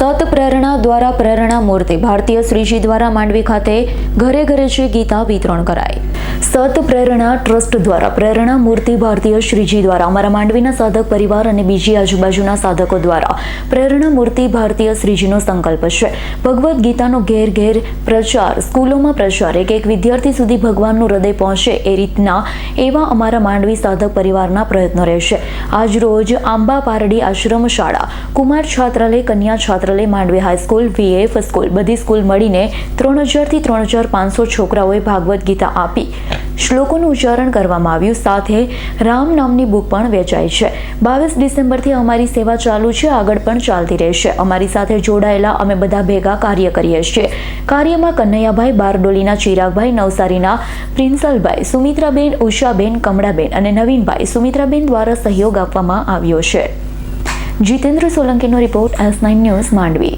સત પ્રેરણા દ્વારા પ્રેરણા મૂર્તિ ભારતીય શ્રીજી દ્વારા માંડવી ખાતે ઘરે ઘરે છે ગીતા વિતરણ કરાય. સત પ્રેરણા ટ્રસ્ટ દ્વારા પ્રેરણા મૂર્તિ ભારતીય શ્રીજી દ્વારા અમારા માંડવીના સાધક પરિવાર અને બીજી આજુબાજુના સાધકો દ્વારા પ્રેરણા મૂર્તિ ભારતીય શ્રીજીનો સંકલ્પ છે. ભગવદ્ ગીતાનો ઘેર ઘેર પ્રચાર, સ્કૂલોમાં પ્રચાર, એક વિદ્યાર્થી સુધી ભગવાનનું હૃદય પહોંચે એ રીતના એવા અમારા માંડવી સાધક પરિવારના પ્રયત્નો રહેશે. આજ રોજ આંબા પારડી આશ્રમ શાળા, કુમાર છાત્રાલય, કન્યા છાત્રાલય, માંડવી હાઈસ્કૂલ, VF સ્કૂલ, બધી સ્કૂલ મળીને 3000 થી 3500 છોકરાઓએ ભાગવદ્ ગીતા આપી શ્લોકોનું ઉચ્ચારણ કરવામાં આવ્યું. સાથે રામ નામની બુક પણ વેચાઈ છે. 22 ડિસેમ્બરથી અમારી સેવા ચાલુ છે, આગળ પણ ચાલતી રહેશે. અમારી સાથે જોડાયેલા અમે બધા ભેગા કાર્ય કરીએ છીએ. કાર્યમાં કનૈયાભાઈ, બારડોલીના ચિરાગભાઈ, નવસારીના પ્રિન્સલભાઈ, સુમિત્રાબેન, ઉષાબેન, કમળાબેન અને નવીનભાઈ સુમિત્રાબેન દ્વારા સહયોગ આપવામાં આવ્યો છે. જીતેન્દ્ર સોલંકીનો રિપોર્ટ, S9 ન્યૂઝ, માંડવી.